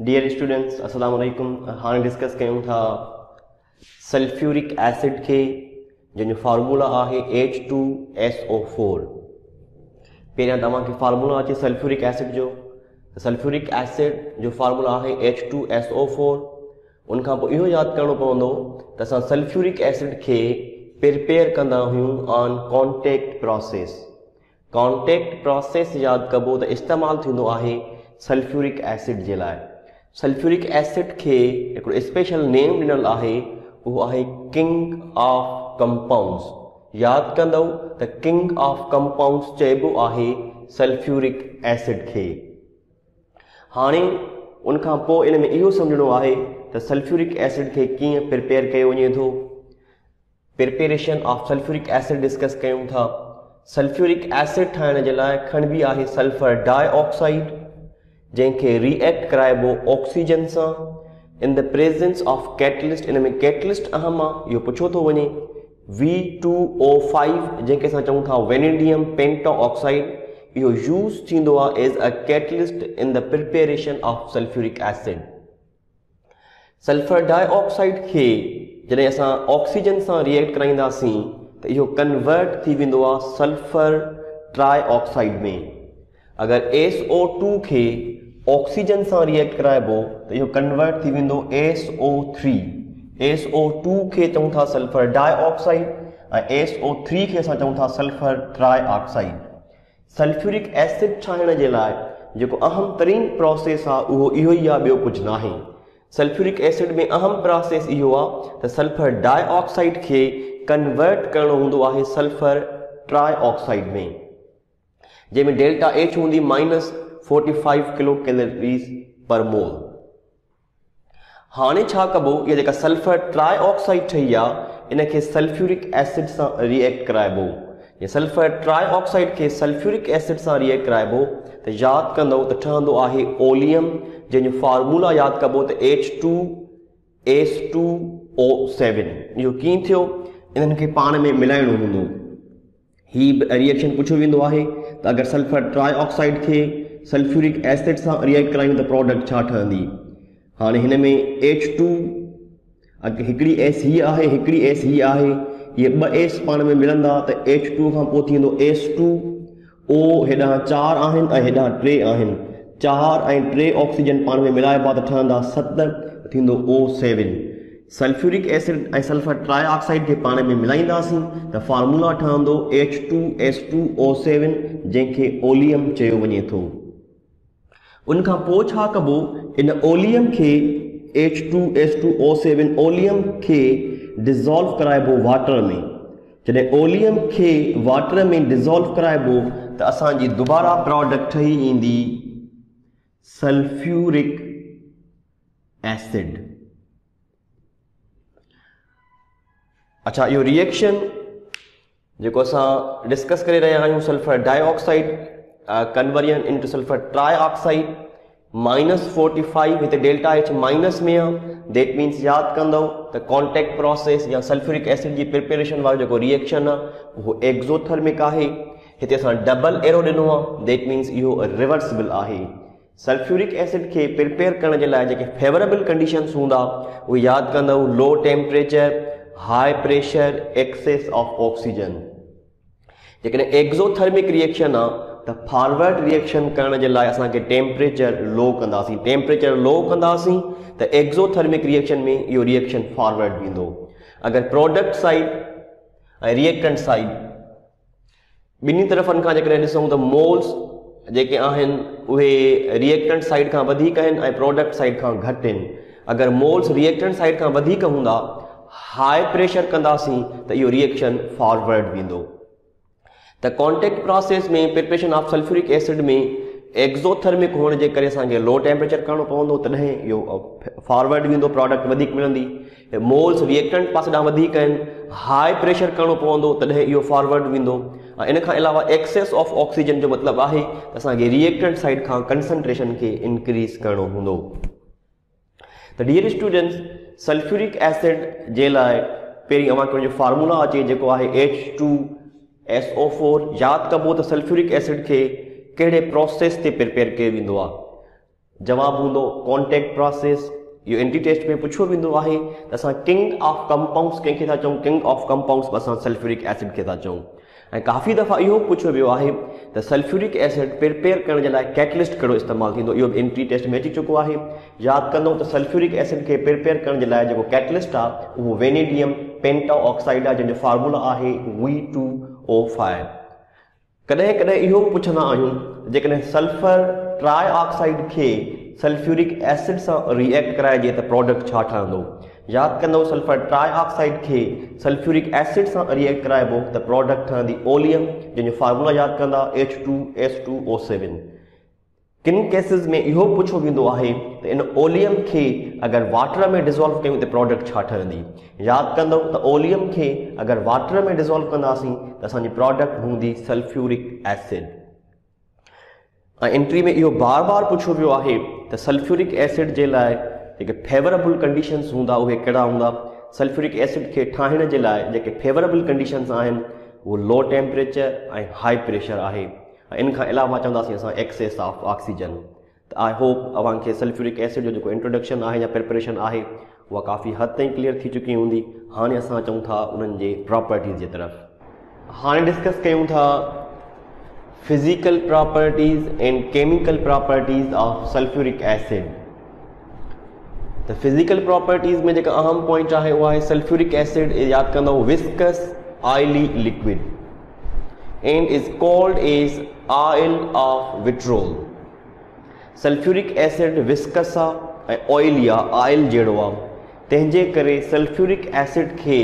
Dear students अस्सलाम वालेकुम। हाँ डिस्कस कयूं था सल्फ्यूरिक एसिड के जिन फार्मूला आहे H2SO4। पहिरियां तव्हांखे फार्मूला अचे सल्फ्यूरिक एसिड जो। सल्फ्यूरिक एसिड जो फार्मूला आहे H2SO4। उनखां पोइ इहो यादि करणो पवंदो त असां सल्फ्यूरिक एसिड के प्रिपेयर कंदा हुयूं on contact process. Contact process यादि कबो त इस्तेमालु थींदो आहे सल्फ्यूरिक एसिड जे लाइ। सल्फ्यूरिक एसिड के हिकिड़ो स्पेशल नेम ॾिनल आहे, उहो आहे किंग ऑफ कंपाउंड्स। यादि कंदव त किंग ऑफ कंपाउंड्स चइबो आहे सल्फ्यूरिक एसिड खे। हाणे उनखां पोइ इन में इहो सम्झणो आहे त सल्फ्यूरिक एसिड खे कीअं प्रिपेयर कयो वञे थो। Preparation of sulphuric acid discuss कयूं था। सल्फ्यूरिक एसिड ठाहिण जे लाइ खणबी आहे सल्फर डाइऑक्साइड, जंहिंखे रिएक्ट कराइबो ऑक्सीजन सां in the presence of catalyst. इन में कैटलिस्ट अहम आहे, इहो पुछो थो वञे। V2O5 जंहिंखे असां चऊं था वेनेडियम पेंटाऑक्साइड, इहो यूज़ थींदो आहे as a catalyst in the preparation of sulphuric acid. Sulphur dioxide खे जॾहिं असां ऑक्सीजन सां रिएक्ट कराईंदासीं त इहो कन्वर्ट थी वेंदो आहे सल्फर ट्राइऑक्साइड में। अगरि SO2 खे ऑक्सीजन सां रिएक्ट कराइबो त इहो कन्वर्ट थी वेंदो SO3। SO2 खे चऊं था सल्फर डाइऑक्साइड ऐं SO3 खे असां चऊं था सल्फर ट्राइऑक्साइड। सल्फ्यूरिक एसिड ठाहिण जे लाइ जेको अहम तरीन प्रोसेस आहे उहो इहो ई आहे, ॿियो कुझु नाहे। सल्फ्यूरिक एसिड में अहम प्रोसेस इहो आहे त सल्फर डाइऑक्साइड खे कन्वर्ट करणो हूंदो आहे सल्फर ट्राइऑक्साइड में, जंहिंमें डेल्टा H हूंदी -45 किलो कैलोरीज पर मोल। हाणे छा कबो, इहा जेका सल्फर ट्राइऑक्साइड ठही आहे इनखे सल्फ्यूरिक एसिड सां रिएक्ट कराइबो। या सल्फर ट्राइऑक्साइड खे सल्फ्यूरिक एसिड सां रिएक्ट कराइबो त यादि कंदव त ठहंदो आहे ओलियम, जंहिंजो फार्मूला यादि कबो त H2S2O7। इहो कीअं थियो, इन्हनि खे पाण में मिलाइणो हूंदो। ही रिएक्शन पुछियो वेंदो आहे त अगरि सल्फर ट्राइऑक्साइड खे सल्फ्यूरिक एसिड सां रिएक्ट करायूं त प्रोडक्ट छा ठहंदी। हाणे हिन में H2 हिकिड़ी S ही आहे, हिकिड़ी S ही आहे, इहे ॿ S पाण में मिलंदा त H2 खां पोइ थींदो S2। O हेॾां 4 आहिनि ऐं हेॾां 3 आहिनि। 4 ऐं 3 ऑक्सीजन पाण में मिलाइबा त ठहंदा 7, थींदो O7। सल्फ्यूरिक एसिड ऐं सल्फर ट्राइऑक्साइड खे पाण में मिलाईंदासीं त फार्मूला ठहंदो H2S2O7, जंहिंखे ओलियम चयो वञे थो। उनखां पोइ छा कबो, इन ओलियम खे H2S2O7 ओलियम खे डिज़ोल्व कराइबो वाटर में। जॾहिं ओलियम खे वाटर में डिज़ोल्व कराइबो त असांजी दुबारा प्रोडक्ट ठही ईंदी सल्फ्यूरिक एसिड। अच्छा, इहो रिएक्शन जेको असां डिस्कस करे रहिया आहियूं, sulphur dioxide conversion into sulphur trioxide, -45 हिते डेल्टा H माइनस में आहे। दैट मीन्स यादि कंदव त कॉन्टेक्ट प्रोसेस या सल्फ्यूरिक एसिड जी प्रिपेरेशन वारो जेको रिएक्शन आहे उहो एक्ज़ोथर्मिक आहे। हिते असां डबल एरो ॾिनो आहे, दैट मीन्स इहो रिवर्सिबल आहे। सल्फ्यूरिक एसिड खे प्रिपेयर करण जे लाइ जेके फेवरेबल कंडीशंस हूंदा उहे यादि कंदव, low temperature, high pressure, excess of oxygen. जेकॾहिं एक्ज़ोथर्मिक रिएक्शन आहे त फॉरवर्ड रिएक्शन करण जे लाइ असांखे टेम्परेचर लो कंदासीं। टेम्परेचर लो कंदासीं त एक्ज़ोथर्मिक रिएक्शन में इहो रिएक्शन फॉरवर्ड वेंदो। अगरि प्रोडक्ट साइड ऐं रिएक्टेंट साइड ॿिन्ही तरफ़नि खां जेकॾहिं ॾिसूं त मोल्स जेके आहिनि उहे रिएक्टेंट साइड खां वधीक आहिनि ऐं प्रोडक्ट साइड खां घटि आहिनि। अगरि मोल्स रिएक्टेंट साइड खां वधीक हूंदा, हाई प्रेशर कंदासीं त इहो रिएक्शन फॉरवर्ड वेंदो। त कॉन्टेक्ट प्रोसेस में प्रिपरेशन ऑफ सल्फ्यूरिक एसिड में एक्ज़ोथर्मिक हुअण जे करे असांखे लो टेम्परेचर करणो पवंदो, तॾहिं इहो फॉरवर्ड वेंदो, प्रोडक्ट वधीक मिलंदी। मोल्स रिएक्टेंट पासे ॾांहुं वधीक आहिनि, हाई प्रेशर करणो पवंदो, तॾहिं इहो फॉरवर्ड वेंदो। ऐं इन खां अलावा एक्सेस ऑफ ऑक्सीजन जो मतिलबु आहे त असांखे रिएक्टेंट साइड खां कंसंट्रेशन खे इंक्रीज़ करणो हूंदो। त डियर स्टूडेंट्स, सल्फ्यूरिक एसिड जे लाइ पहिरीं अवांखे हुनजो फार्मूला अचे जेको आहे H2SO4। यादि कबो त सल्फ्यूरिक एसिड खे कहिड़े प्रोसेस ते प्रिपेयर कयो वेंदो आहे। जवाब हूंदो कॉन्टेक्ट प्रोसेस। यो एंट्री टेस्ट में पुछो वेंदो आहे त असां किंग ऑफ कंपाउंड्स कंहिंखे था चऊं, किंग ऑफ कंपाउंड्स असां सल्फ्यूरिक एसिड खे था चऊं। ऐं काफ़ी दफ़ा इहो पुछो वियो आहे त सल्फ्यूरिक एसिड प्रिपेयर करण जे लाइ कैटलिस्ट कहिड़ो इस्तेमालु थींदो, इहो एंट्री टेस्ट में अची चुको आहे। यादि कंदो त सल्फ्यूरिक एसिड खे प्रिपेयर करण जे लाइ जेको कैटलिस्ट आहे उहो वेनेडियम पेंटा ऑक्साइड आहे, जंहिंजो फार्मूला आहे V2O5। कॾहिं कॾहिं इहो बि पुछंदा आहियूं जेकॾहिं सल्फर ट्राई ऑक्साइड खे सल्फ्यूरिक एसिड सां रिएक्ट कराइजे त प्रोडक्ट छा ठहंदो। यादि कंदो सल्फर ट्राई ऑक्साइड खे सल्फ्यूरिक एसिड सां रिएक्ट कराइबो त प्रोडक्ट ठहंदी ओलियम, जंहिंजो फार्मूला यादि कंदा H2S2O7। किन केसिस में इहो पुछो वेंदो आहे त इन ओलियम खे अगरि वाटर में डिज़ोल्व कयूं त प्रोडक्ट छा ठहंदी। यादि कंदो त ओलियम खे अगरि वाटर में डिज़ोल्व कंदासीं त असांजी प्रोडक्ट हूंदी सल्फ्यूरिक एसिड। ऐं एंट्री में इहो बार बार पुछो वियो आहे त सल्फ्यूरिक एसिड जे लाइ जेके फेवरेबल कंडीशंस हूंदा उहे कहिड़ा हूंदा। सल्फ्यूरिक एसिड खे ठाहिण जे लाइ जेके फेवरेबल कंडीशंस आहिनि उहो लो टेम्परेचर ऐं हाई प्रेशर आहे। ऐं इन खां अलावा चवंदासीं असां एक्सेस ऑफ ऑक्सीजन। त आई होप अव्हांखे सल्फ्यूरिक एसिड जो जेको इंट्रोडक्शन आहे या प्रिपरेशन आहे उहा काफ़ी हद ताईं क्लियर थी चुकी हूंदी। हाणे असां चऊं था उन्हनि जे प्रॉपर्टीज़ जे तरफ़। हाणे डिस्कस कयूं था physical properties and chemical properties of sulphuric acid. त फिजिकल प्रॉपर्टीज़ में जेका अहम पॉइंट आहे उहा आहे सल्फ्यूरिक एसिड यादि कंदो viscous oily liquid and is called as oil of vitriol. Sulphuric acid viscous आहे ऐं ऑयली आहे, ऑयल जहिड़ो आहे, तंहिंजे करे सल्फ्यूरिक एसिड खे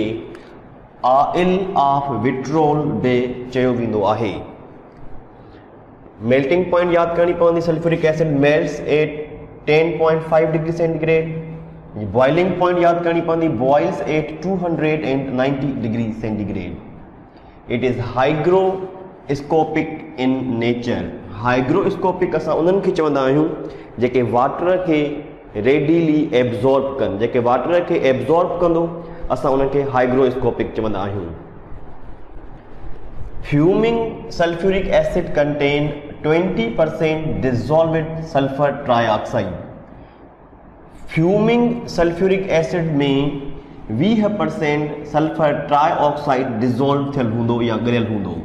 ऑयल ऑफ विट्रोल बि चयो वेंदो आहे। मेल्टिंग पॉइंट यादि करणी पवंदी। Sulphuric acid melts at 10.5 degree centigrade. Boiling point यादि करणी पवंदी, boils at 290 degree centigrade. It is hygroscopic in nature. Hygroscopic असां उन्हनि खे चवंदा आहियूं जेके वाटर खे रेडीली एब्जॉर्ब कनि, जेके वाटर खे एब्जॉर्ब कंदो असां उन्हनि खे हाइग्रोस्कोपिक चवंदा आहियूं। Fuming sulphuric acid contain 20% dissolved sulfur trioxide। Fuming sulphuric acid में 20% सल्फर ट्राईऑक्साइड डिज़ोल्व थियल हूंदो या ॻरियल हूंदो।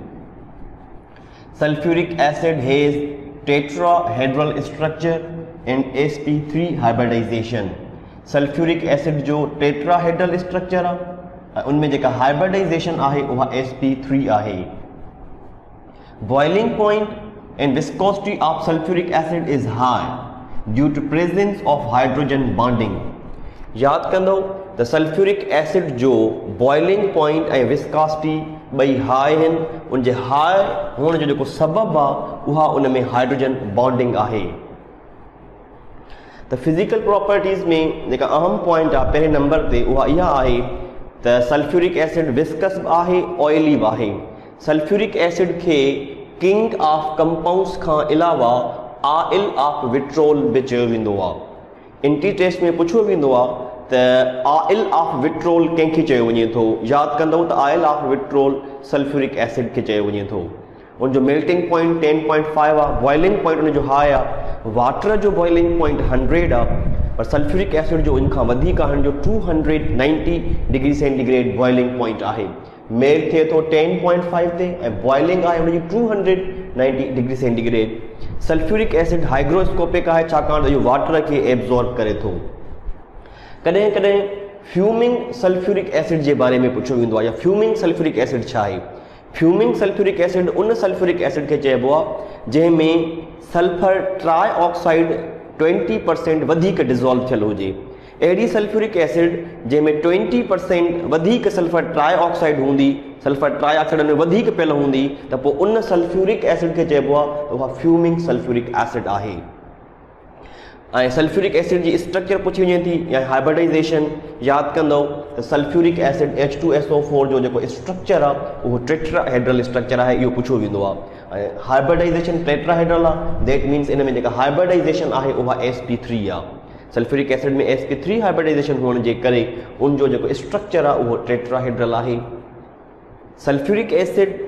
Sulphuric acid has tetrahedral structure and sp3 hybridisation. Sulphuric acid जो टेट्राहेड्रल स्ट्रक्चर आहे, उनमें जेका हाइब्रिडाइजेशन आहे उहा sp3 आहे। Boiling point and viscosity of sulfuric acid is high due to presence of hydrogen bonding। याद कंदो त सल्फ्यूरिक एसिड जो बॉइलिंग पॉइंट ऐं विस्कॉसिटी ॿई हाई आहिनि। उन जे हाई हुअण जो जेको सबबु आहे उहा उन में हाइड्रोजन बॉन्डिंग आहे। त फिजिकल प्रॉपर्टीज़ में जेका अहम पॉइंट आहे पहिरें नंबर ते उहा इहा आहे त सल्फ्यूरिक एसिड विस्कस बि आहे, ऑयली बि आहे। सल्फ्यूरिक एसिड खे किंग ऑफ कंपाउंड्स खां अलावा ऑयल ऑफ विट्रोल बि चयो वेंदो आहे। एंट्री टेस्ट में पुछो वेंदो आहे त ऑयल ऑफ विट्रोल कंहिंखे चयो वञे थो। यादि कंदो त oil of vitriol sulphuric acid खे चयो वञे थो। उनजो मेल्टिंग पॉइंट 10.5 आहे, बॉइलिंग पॉइंट उनजो हाई आहे। वाटर जो बॉइलिंग पॉइंट 100 आहे, पर सल्फ्यूरिक एसिड जो इन खां वधीक आहे, जो 290 डिग्री सेंटीग्रेड बॉइलिंग पॉइंट आहे। मेल थिए थो 10.5 ते ऐं बॉइलिंग आहे उनजी 290 degree centigrade. Sulphuric acid hygroscopic आहे छाकाणि त इहो वाटर खे एब्जॉर्ब करे थो। कॾहिं कॾहिं फ्यूमिंग सल्फ्यूरिक एसिड जे बारे में पुछियो वेंदो आहे या फ्यूमिंग सल्फ्यूरिक एसिड छा आहे। फ्यूमिंग सल्फ्यूरिक एसिड उन सल्फ्यूरिक एसिड खे चइबो आहे जंहिंमें सल्फर ट्राईऑक्साइड 20% वधीक डिज़ोल्व थियल हुजे। अहिड़ी सल्फ्यूरिक एसिड जंहिंमें 20% वधीक सल्फर ट्राईऑक्साइड हूंदी, सल्फर ट्राईऑक्साइड में वधीक पियल हूंदी, त पोइ उन सल्फ्यूरिक एसिड खे चइबो आहे त उहा फ्यूमिंग सल्फ्यूरिक एसिड आहे। ऐं सल्फ्यूरिक एसिड जी स्ट्रक्चर पुछी वञे थी या हाइब्रिडाइजेशन। यादि कंदो त सल्फ्यूरिक एसिड H2SO4 जो जेको स्ट्रक्चर आहे उहो टेट्राहेड्रल स्ट्रक्चर आहे, इहो पुछो वेंदो आहे। ऐं हाइब्रिडाइजेशन टेट्राहेड्रल आहे, दैट मीन्स इन में जेका हाइब्रिडाइजेशन आहे उहा sp3 आहे। सल्फ्यूरिक एसिड में sp3 हाइब्रिडाइजेशन हुअण जे करे उनजो जेको स्ट्रक्चर आहे उहो टेट्राहेड्रल आहे। सल्फ्यूरिक एसिड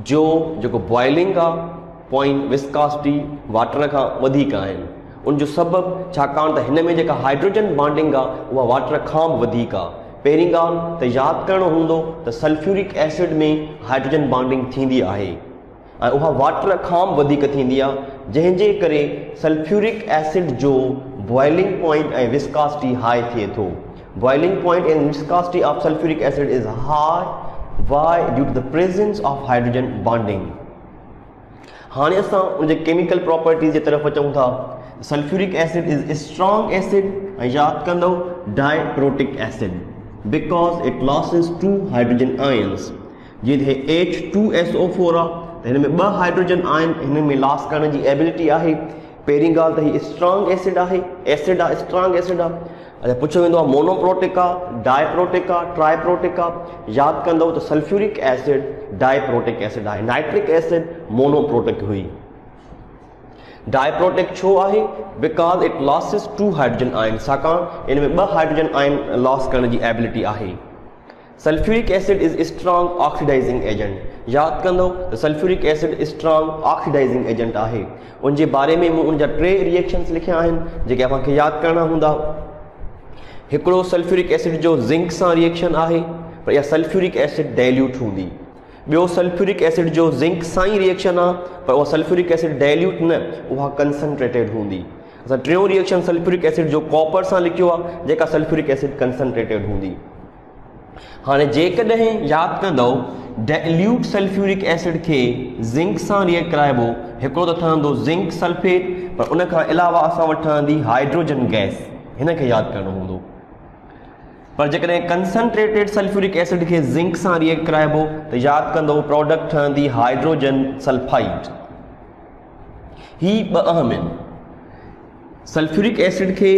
जो जेको बॉइलिंग आहे पॉइंट विस्कॉसिटी वाटर खां वधीक आहिनि। उनजो सबबु छाकाणि त हिन में जेका हाइड्रोजन बॉन्डिंग आहे उहा वाटर खां बि वधीक आहे। पहिरीं ॻाल्हि त यादि करणो हूंदो त सल्फ्यूरिक एसिड में हाइड्रोजन बॉन्डिंग थींदी आहे ऐं उहा वाटर खां बि वधीक थींदी आहे, जंहिंजे करे सल्फ्यूरिक एसिड जो बॉइलिंग पॉइंट ऐं विस्कासिटी हाई थिए थो। Boiling point and viscosity of sulfuric acid is high. Why? Due to the presence of hydrogen bonding. हाणे असां उनजे केमिकल प्रॉपर्टीज़ जे तरफ़ अचूं था। Sulphuric acid is strong acid ऐं यादि कंदो diprotic acid because it losses 2 hydrogen ions. जीअं H2SO4 आहे त हिन में 2 हाइड्रोजन आयन हिन में लॉस करण जी एबिलिटी आहे। पहिरीं ॻाल्हि त हीअ स्ट्रॉन्ग एसिड आहे, स्ट्रॉन्ग एसिड आहे। अच्छा पुछो वेंदो आहे मोनोप्रोटिक आहे, डाइप्रोटिक आहे, ट्राइप्रोटिक आहे। यादि कंदो त सल्फ्यूरिक एसिड डाइप्रोटिक एसिड आहे, नाइट्रिक एसिड मोनोप्रोटिक हुई। डाइप्रोटिक छो आहे? बिकॉज इट लॉसेस 2 हाइड्रोजन आयन, छाकाणि इन में 2 हाइड्रोजन आयन लॉस करण जी एबिलिटी आहे। Sulphuric acid is strong oxidising agent. यादि कंदो त sulphuric acid strong oxidising agent आहे। उनजे बारे में मूं उनजा 3 रिएक्शन्स लिखिया आहिनि जेके असांखे यादि करणा हूंदा। हिकिड़ो सल्फ्यूरिक एसिड जो ज़िंक सां रिएक्शन आहे पर इहा सल्फ्यूरिक एसिड डाइल्यूट हूंदी। ॿियो सल्फ्यूरिक एसिड जो ज़िंक सां ई रिएक्शन आहे पर उहा सल्फ्यूरिक एसिड डाइल्यूट न, उहा कंसनट्रेटेड हूंदी। असां टियों रिएक्शन सल्फ्यूरिक एसिड जो कॉपर सां लिखियो आहे जेका सल्फ्यूरिक एसिड कंसनट्रेटेड हूंदी। हाणे जेकॾहिं यादि कंदो डाइल्यूट सल्फ्यूरिक एसिड खे ज़िंक सां रिएक्ट कराइबो, हिकिड़ो त ठहंदो ज़िंक सल्फेट पर उन खां अलावा असां वटि ठहंदी हाइड्रोजन गैस। हिन खे यादि करणो हूंदो। पर जेकॾहिं कंसनट्रेटेड सल्फ्यूरिक एसिड खे ज़िंक सां रिएक्ट कराइबो त यादि कंदो प्रोडक्ट ठहंदी हाइड्रोजन सल्फाइड। ही 2 अहम आहिनि। सल्फ्यूरिक एसिड खे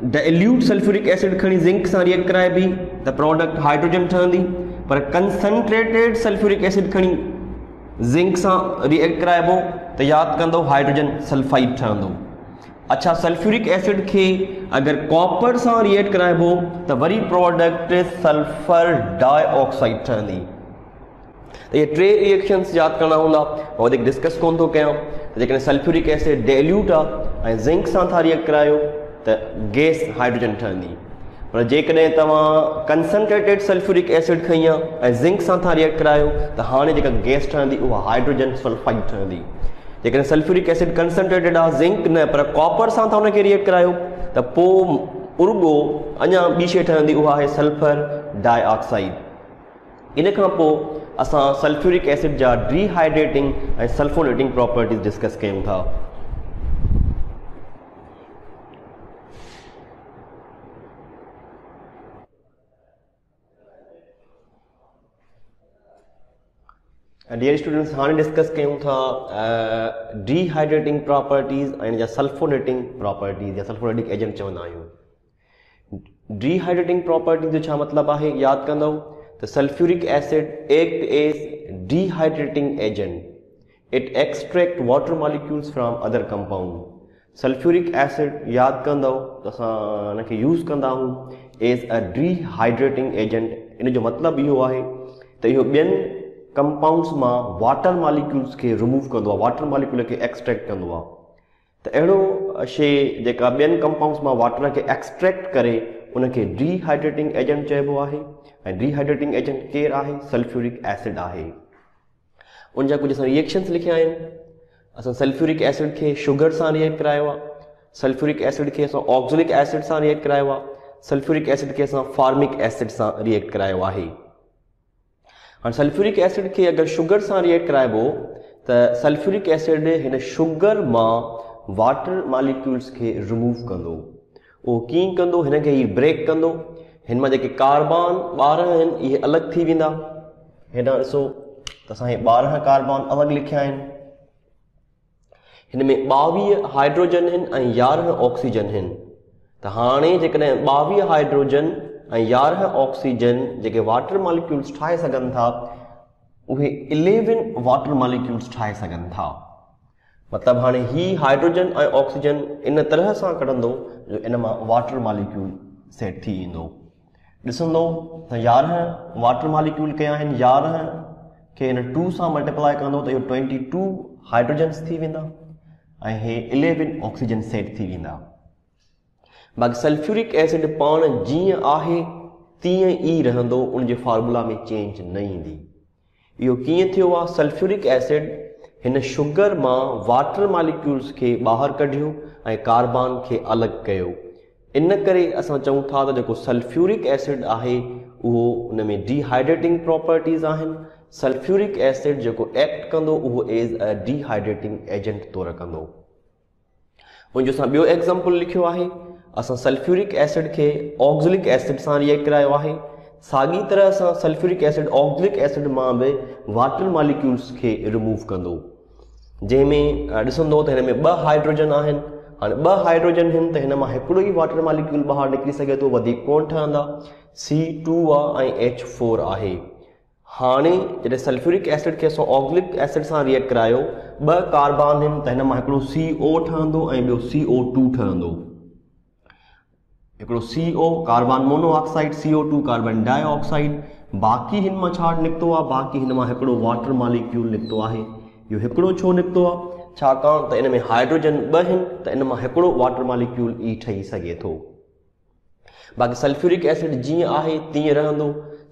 डाइल्यूट सल्फ्यूरिक एसिड खणी ज़िंक सां रिएक्ट कराइबी त प्रोडक्ट हाइड्रोजन ठहंदी, पर कंसनट्रेटेड सल्फ्यूरिक एसिड खणी ज़िंक सां रिएक्ट कराइबो त यादि कंदो हाइड्रोजन सल्फाइड ठहंदो। अच्छा सल्फ्यूरिक एसिड खे अगर कॉपर सां रिएक्ट कराइबो त वरी प्रोडक्ट सल्फर डाइऑक्साइड ठहंदी। त ये 3 रिएक्शन्स यादि करणा हूंदा, वधीक डिस्कस कोन थो कयां। जेकॾहिं सल्फ्यूरिक एसिड डाइल्यूट आहे ऐं ज़िंक सां था रिएक्ट करायो त गैस हाइड्रोजन ठहंदी, पर जेकॾहिं तव्हां कंसनट्रेटेड सल्फ्यूरिक एसिड खई आहे ऐं ज़िंक सां था रिएक्ट करायो त हाणे जेका गैस ठहंदी उहा हाइड्रोजन सल्फाइड ठहंदी। जेकॾहिं सल्फ्यूरिक एसिड कंसनट्रेटेड आहे ज़िंक न पर कॉपर सां था हुनखे रिएक्ट करायो त पोइ उर्गो अञा ॿी शइ ठहंदी, उहा आहे सल्फर डाइऑक्साइड। इन खां पोइ असां सल्फ्यूरिक एसिड जा डिहाइड्रेटिंग ऐं सल्फोनेटिंग प्रॉपर्टीज़ डिस्कस कयूं था। डियर स्टूडेंट्स हाणे डिस्कस कयूं था डिहाइड्रेटिंग प्रॉपर्टीज़ ऐं जा सल्फोनेटिंग प्रॉपर्टीज़ या सल्फोनेटिक एजेंट चवंदा आहियूं। डिहाइड्रेटिंग प्रॉपर्टीज़ जो छा मतिलबु आहे? यादि कंदो त sulphuric acid act as dehydrating agent. It extract water molecules from other compound. Sulphuric acid यादि कंदो त असां हिनखे यूज़ कंदा आहियूं एज अ डिहाइड्रेटिंग एजेंट। इन जो मतिलबु इहो आहे त इहो ॿियनि कंपाउंड्स मां वाटर मॉलिक्यूल्स खे रिमूव कंदो आहे, वाटर मॉलिक्यूल खे एक्सट्रैक्ट कंदो आहे। त अहिड़ो शइ जेका ॿियनि कंपाउंड्स मां वाटर खे एक्सट्रैक्ट करे उनखे डिहाइड्रेटिंग एजेंट चइबो आहे। ऐं डिहाइड्रेटिंग एजेंट केरु आहे? सल्फ्यूरिक एसिड आहे। उनजा कुझु असां रिएक्शन्स लिखिया आहिनि। असां सल्फ्यूरिक एसिड खे शुगर सां रिएक्ट करायो आहे, सल्फ्यूरिक एसिड खे असां ऑक्ज़ैलिक एसिड सां रिएक्ट करायो आहे, सल्फ्यूरिक एसिड खे असां फार्मिक एसिड सां रिएक्ट करायो आहे। हाणे सल्फ्यूरिक एसिड खे अगरि शुगर सां रिएक्ट कराइबो त सल्फ्यूरिक एसिड हिन शुगर मां वाटर मॉलिक्यूल्स खे रिमूव कंदो। उहो कीअं कंदो? हिन खे ई ब्रेक कंदो। हिन मां जेके कार्बन 12 आहिनि इहे अलॻि थी वेंदा। हेॾां ॾिसो त असां 12 कार्बन अलॻि लिखिया आहिनि। हिन में 22 हाइड्रोजन आहिनि ऐं 11 ऑक्सीजन आहिनि। त हाणे जेकॾहिं 22 हाइड्रोजन ऐं 11 ऑक्सीजन जेके वाटर मॉलिक्यूल्स ठाहे सघनि था उहे 11 वाटर मॉलिक्यूल्स ठाहे सघनि था। मतिलबु हाणे ही हाइड्रोजन ऐं ऑक्सीजन इन तरह सां कढंदो जो इन मां वाटर मॉलिक्यूल सेट थी ईंदो। ॾिसंदो त 11 वाटर मॉलिक्यूल कया आहिनि, 11 खे हिन 2 सां मल्टीप्लाई कंदो त इहो 22 हाइड्रोजन्स थी वेंदा ऐं हे 11 ऑक्सीजन सेट थी वेंदा। बाक़ी सल्फ्यूरिक एसिड पाण जीअं आहे तीअं ई रहंदो, उन जे फार्मूला में चेंज न ईंदी। इहो कीअं थियो आहे? सल्फ्यूरिक एसिड हिन शुगर मां वाटर मॉलिक्यूल्स खे ॿाहिरि कढियो ऐं कार्बन खे अलॻि कयो। इन करे असां चऊं था त जेको सल्फ्यूरिक एसिड आहे उहो उन में डिहाइड्रेटिंग प्रॉपर्टीज़ आहिनि। सल्फ्यूरिक एसिड जेको एक्ट कंदो उहो एज़ अ डिहाइड्रेटिंग एजेंट तौरु कंदो। उनजो असां ॿियो एग्ज़ाम्पल लिखियो आहे। असां सल्फ्यूरिक एसिड खे ऑक्ज़ैलिक एसिड सां रिएक्ट करायो आहे। साॻी तरह सां सल्फ्यूरिक एसिड ऑक्ज़ैलिक एसिड मां बि वाटर मॉलिक्यूल्स खे रिमूव कंदो, जंहिंमें ॾिसंदो त हिन में 2 हाइड्रोजन आहिनि। हाणे 2 हाइड्रोजन आहिनि त हिन मां हिकिड़ो ई वाटर मॉलिक्यूल ॿाहिरि निकिरी सघे थो, वधीक कोन ठहंदा। C2 आहे ऐं H4 आहे। हाणे जॾहिं सल्फ्यूरिक एसिड खे असां ऑक्ज़ैलिक एसिड सां रिएक्ट करायो, 2 कार्बन आहिनि त हिन मां हिकिड़ो CO ठहंदो ऐं ॿियो CO2 ठहंदो। हिकिड़ो CO carbon monoxide, CO2 carbon dioxide. बाक़ी हिन मां छा निकितो आहे? बाक़ी हिन मां हिकिड़ो वाटर मॉलिक्यूल निकितो आहे। इहो हिकिड़ो छो निकितो आहे? छाकाणि त इन में हाइड्रोजन 2 आहिनि त इन मां हिकिड़ो वाटर मॉलिक्यूल ई ठही सघे थो। बाक़ी सल्फ्यूरिक एसिड जीअं आहे तीअं रहंदो।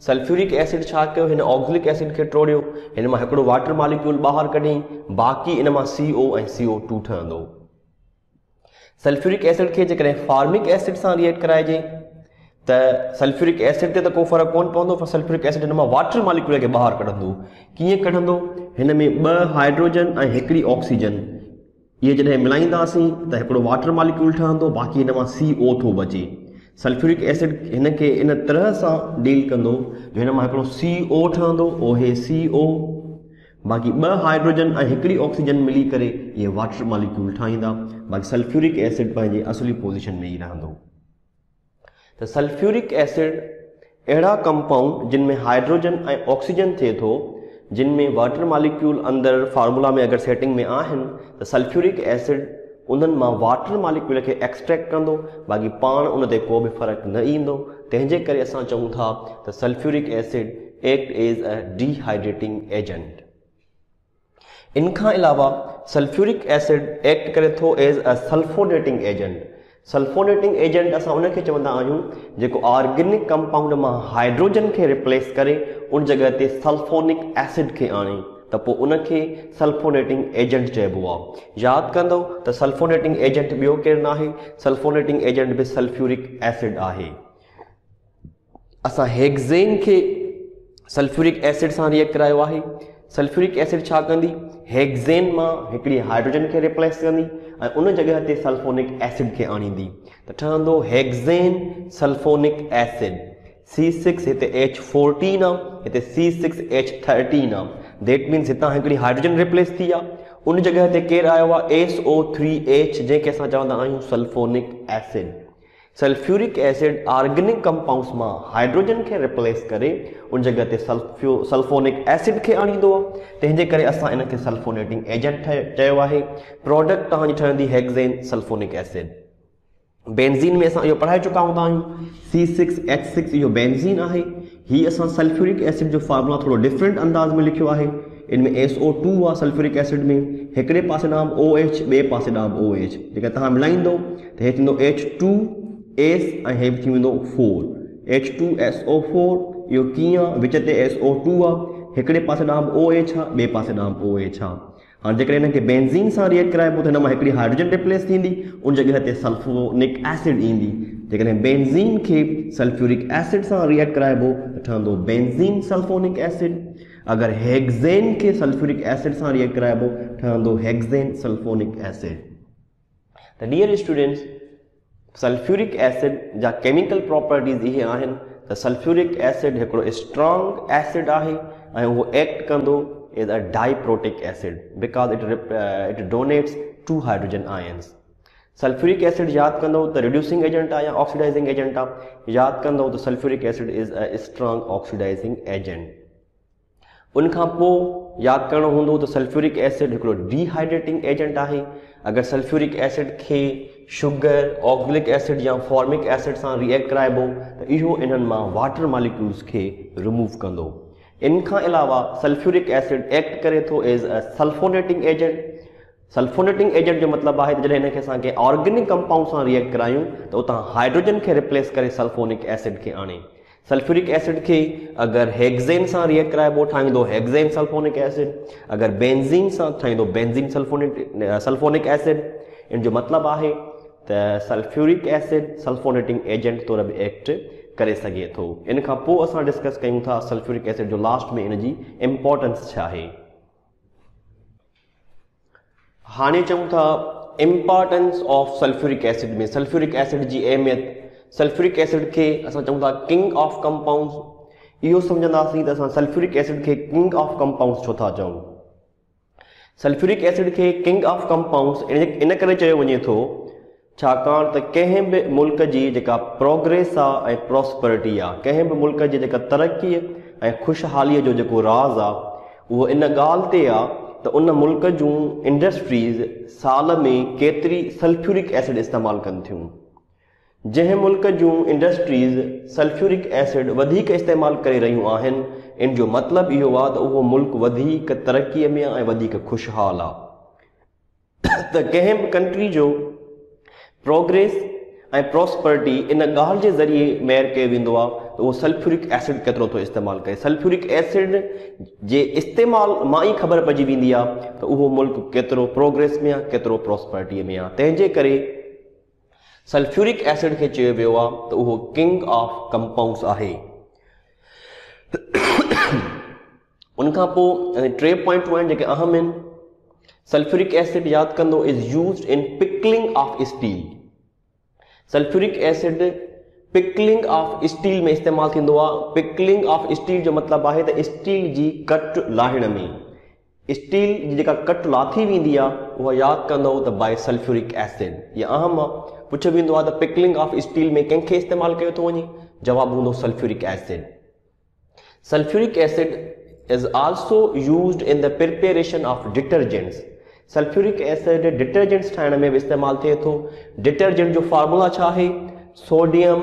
सल्फ्यूरिक एसिड छा कयो? हिन ऑक्ज़ैलिक एसिड खे टोड़ियो, हिन मां हिकिड़ो वाटर मॉलिक्यूल ॿाहिरि कढी, बाक़ी इन मां CO ऐं CO2 ठहंदो। सल्फ्यूरिक एसिड खे जेकॾहिं फार्मिक एसिड सां रिएक्ट कराइजे त सल्फ्यूरिक एसिड ते त को फ़र्क़ु कोन पवंदो, पर सल्फ्यूरिक एसिड हिन मां वाटर मॉलिक्यूल खे ॿाहिरि कढंदो। कीअं कढंदो? हिन में 2 हाइड्रोजन ऐं हिकिड़ी ऑक्सीजन, इहे जॾहिं मिलाईंदासीं त हिकिड़ो वाटर मॉलिक्यूल ठहंदो, बाक़ी हिन मां CO थो बचे। सल्फ्यूरिक एसिड हिन खे इन तरह सां डील कंदो जो हिन मां हिकिड़ो CO ठहंदो, ओहे CO, बाक़ी 2 हाइड्रोजन ऐं हिकिड़ी ऑक्सीजन मिली करे इहे वाटर मॉलिक्यूल ठाहींदा। बाक़ी सल्फ्यूरिक एसिड पंहिंजे असली पोज़ीशन में ई रहंदो। त सल्फ्यूरिक एसिड अहिड़ा कंपाउंड जिन में हाइड्रोजन ऐं ऑक्सीजन थिए थो, जिन में वाटर मॉलिक्यूल अंदरि फार्मूला में अगरि सेटिंग में आहिनि त सल्फ्यूरिक एसिड उन्हनि मां वाटर मॉलिक्यूल खे एक्सट्रैक्ट कंदो, बाक़ी पाण उन ते को बि फ़र्क़ु न ईंदो। तंहिंजे करे असां चऊं था त sulphuric acid act as a dehydrating agent. इन खां अलावा सल्फ्यूरिक एसिड एक्ट करे थो एज़ अ सल्फोनेटिंग एजेंट। सल्फोनेटिंग एजेंट असां उनखे चवंदा आहियूं जेको ऑर्गेनिक कंपाउंड मां हाइड्रोजन खे रिप्लेस करे उन जॻह ते सल्फोनिक एसिड खे आणे, त पोइ उनखे सल्फोनेटिंग एजेंट चइबो आहे। यादि कंदो त सल्फोनेटिंग एजेंट ॿियो केरु न आहे, सल्फोनेटिंग एजेंट बि सल्फ्यूरिक एसिड आहे। असां हेक्सेन खे सल्फ्यूरिक एसिड सां रिएक्ट करायो आहे। सल्फ्यूरिक एसिड छा कंदी? हेक्सेन मां हिकिड़ी हाइड्रोजन खे रिप्लेस कंदी ऐं उन जॻह ते सल्फोनिक एसिड खे आणींदी, त ठहंदो हेक्सेन सल्फोनिक एसिड। C6 हिते H14 आहे, हिते C6H13 आहे। दैट मीन्स हितां हिकिड़ी हाइड्रोजन रिप्लेस थी आहे, उन जॻह ते केरु आयो आहे? SO3H, जंहिंखे असां चवंदा आहियूं sulphonic acid. Sulphuric acid organic compounds मां हाइड्रोजन खे रिप्लेस करे उन जॻह ते सल्फोनिक एसिड खे आणींदो आहे। तंहिंजे करे असां इन खे सल्फोनेटिंग एजेंट चयो आहे। प्रोडक्ट तव्हांजी ठहंदी हेक्सेन सल्फोनिक एसिड। बेंज़ीन में असां इहो पढ़ाए चुका हूंदा आहियूं। C6H6 इहो बेंज़ीन आहे। हीअ असां सल्फ्यूरिक एसिड जो फार्मूला थोरो डिफरेंट अंदाज़ में लिखियो आहे। इनमें SO2 आहे सल्फ्यूरिक एसिड में, हिकिड़े पासे ॾांहुं OH, ॿिए पासे ॾांहुं OH। जेका तव्हां मिलाईंदो त हे थींदो H2S ऐं हे थी वेंदो 4, H2SO4। इहो कीअं आहे? विच ते SO2 आहे, हिकिड़े पासे ॾांहुं OH आहे, ॿिए पासे ॾांहुं OH आहे। हाणे जेकॾहिं हिनखे बेंज़ीन सां रिएक्ट कराइबो त हिन मां हिकिड़ी हाइड्रोजन रिप्लेस थींदी, उन जॻह ते सल्फोनिक एसिड ईंदी। जेकॾहिं बेंज़ीन खे सल्फ्यूरिक एसिड सां रिएक्ट कराइबो त ठहंदो बेंज़ीन सल्फोनिक एसिड। अगर हेक्सेन के सल्फ्यूरिक एसिड सां रिएक्ट कराइबो ठहंदो हेक्सेन सल्फोनिक एसिड। त डियर स्टूडेंट्स, सल्फ्यूरिक एसिड जा केमिकल प्रॉपर्टीज़ इहे आहिनि त सल्फ्यूरिक एसिड हिकिड़ो स्ट्रॉन्ग एसिड आहे ऐं उहो एक्ट कंदो as a diprotic acid because it donates 2 hydrogen ions. Sulphuric acid यादि कंदो त रिड्यूसिंग एजेंट आहे या ऑक्सीडाइजिंग एजेंट आहे। यादि कंदो त sulphuric acid is a strong oxidising agent. उनखां पोइ यादि करणो हूंदो त सल्फ्यूरिक एसिड हिकिड़ो डिहाइड्रेटिंग एजेंट आहे। अगरि सल्फ्यूरिक एसिड खे शुगर, ऑक्ज़ैलिक एसिड या फॉर्मिक एसिड सां रिएक्ट कराइबो त इहो इन्हनि मां वाटर मॉलिक्यूल्स खे रिमूव कंदो। इन खां अलावा सल्फ्यूरिक एसिड एक्ट करे थो एज़ अ सल्फोनेटिंग एजेंट। सल्फोनेटिंग एजेंट जो मतिलबु आहे त जॾहिं हिनखे असांखे ऑर्गेनिक कंपाउंड सां रिएक्ट करायूं त उतां हाइड्रोजन खे रिप्लेस करे सल्फोनिक एसिड खे आणे। सल्फ्यूरिक एसिड खे अगरि हेक्सेन सां रिएक्ट कराइबो ठाहींदो हेक्सेन सल्फोनिक एसिड, अगरि बेंज़ीन सां ठाहींदो बेंज़ीन सल्फोनिक एसिड। इन जो मतिलबु आहे त सल्फ्यूरिक एसिड सल्फोनेटिंग एजेंट तौर बि एक्ट करे सघे थो। इन खां पोइ असां डिस्कस कयूं था सल्फ्यूरिक एसिड जो लास्ट में इन जी इम्पोर्टेंस छा आहे। हाणे चऊं था इम्पोर्टेंस ऑफ सल्फ्यूरिक एसिड में सल्फ्यूरिक एसिड जी अहमियत। सल्फ्यूरिक एसिड खे असां चऊं था किंग ऑफ कंपाउंड्स। इहो सम्झंदासीं त असां सल्फ्यूरिक एसिड खे किंग ऑफ कंपाउंड्स छो था चऊं। सल्फ्यूरिक एसिड खे किंग ऑफ कंपाउंड्स इन करे चयो वञे थो छाकाणि त कंहिं बि मुल्क जी जेका प्रोग्रेस आहे ऐं प्रॉस्पेरिटी आहे, कंहिं बि मुल्क जी जेका तरक़ी ऐं ख़ुशहालीअ जो जेको राज़ आहे उहो इन ॻाल्हि ते आहे त उन मुल्क जूं इंडस्ट्रीज़ साल में केतिरी सल्फ्यूरिक एसिड इस्तेमालु कनि थियूं। जंहिं मुल्क जूं इंडस्ट्रीज़ सल्फ्यूरिक एसिड वधीक इस्तेमालु करे रहियूं आहिनि, इन जो मतिलबु इहो आहे त उहो मुल्क वधीक तरक़ीअ में आहे ऐं वधीक ख़ुशहाल आहे। त कंहिं बि कंट्री जो प्रोग्रेस ऐं प्रॉस्पेरिटी इन ॻाल्हि जे ज़रिए मेयर कयो वेंदो आहे त उहो सल्फ्यूरिक एसिड केतिरो थो इस्तेमालु करे। सल्फ्यूरिक एसिड जे इस्तेमालु मां ई ख़बर पइजी वेंदी आहे त उहो मुल्क केतिरो प्रोग्रेस में आहे, केतिरो प्रॉस्पेरिटीअ में आहे। तंहिंजे करे सल्फ्यूरिक एसिड खे चयो वियो आहे त उहो किंग ऑफ कंपाउंड्स आहे। उनखां पोइ टे पॉइंटूं आहिनि जेके अहम आहिनि। सल्फ्यूरिक एसिड यादि कंदो इज़ यूज़्ड इन pickling of steel. Sulphuric acid pickling of steel में इस्तेमालु थींदो आहे। पिकलिंग ऑफ स्टील जो मतिलबु आहे त स्टील जी कट लाहिण में। स्टील जी जेका कट लाथी वेंदी आहे उहा यादि कंदो त बाय सल्फ्यूरिक एसिड। इहा अहम आहे। पुछियो वेंदो आहे त पिकलिंग ऑफ स्टील में कंहिंखे इस्तेमालु कयो थो वञे, जवाबु हूंदो sulphuric acid. Sulphuric acid is also used in the preparation of detergents. Sulphuric acid detergents ठाहिण में बि इस्तेमालु थिए थो। डिटर्जेंट जो फार्मूला छा आहे? Sodium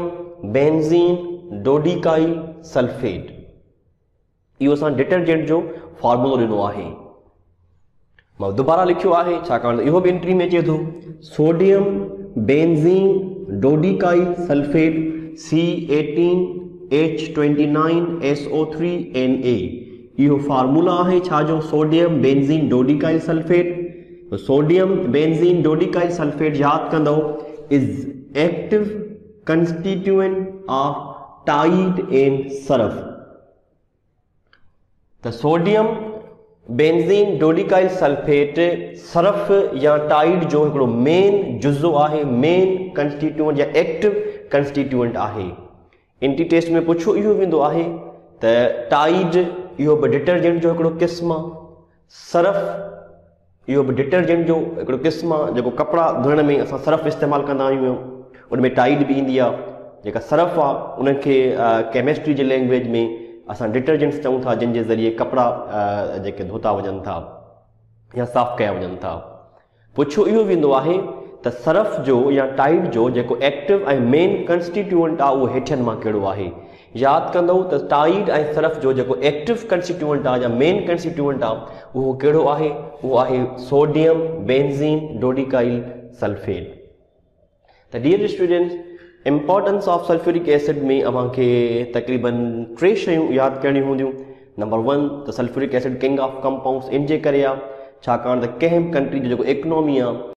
benzene dodecyl sulphate. इहो असां डिटर्जेंट जो फार्मूलो ॾिनो आहे। मां दुबारा लिखियो आहे छाकाणि त इहो बि एंट्री में अचे थो। Sodium benzene dodecyl sulphate C18H29SO3Na। इहो फार्मूला आहे छाजो? Sodium benzene dodecyl sulphate. Sodium benzene dodecyl sulphate यादि कंदो is active constituent of Tide and Surf. त sodium benzene dodecyl sulphate Surf या टाइड जो हिकिड़ो मेन जुज़ो आहे, मेन कंस्टिट्यूएंट या एक्टिव कंस्टिट्यूएंट आहे। एंट्री टेस्ट में पुछो इहो वेंदो आहे त टाइड इहो बि डिटर्जेंट जो हिकिड़ो क़िस्म आहे, सरफ इहो बि डिटर्जेंट जो हिकिड़ो क़िस्म आहे। जेको कपिड़ा धोइण में असां सरफ इस्तेमालु कंदा आहियूं उनमें टाइड बि ईंदी आहे। जेका सरफ आहे उनखे केमिस्ट्री जे लैंग्वेज में असां डिटर्जेंट्स चऊं था, जिन जे ज़रिए कपिड़ा जेके धोता वञनि था या साफ़ कया वञनि था। पुछो इहो वेंदो आहे त सरफ जो या टाइड जो जेको एक्टिव ऐं मेन कंस्टिट्यूएंट आहे उहो हेठियनि मां कहिड़ो आहे? यादि कंदो त टाइड ऐं सरफ जो जेको एक्टिव कंस्टिट्यूएंट आहे या मेन कंस्टिट्यूएंट आहे उहो कहिड़ो आहे? उहो आहे सोडियम बेंज़ीन डोडीकाइल सल्फेट। त dear students, importance of sulphuric acid में अव्हांखे तक़रीबन 3 शयूं यादि करणियूं हूंदियूं। नंबर 1 त sulphuric acid king of compounds इन जे करे आहे छाकाणि त कंहिं बि कंट्री जो जेको इकोनॉमी आहे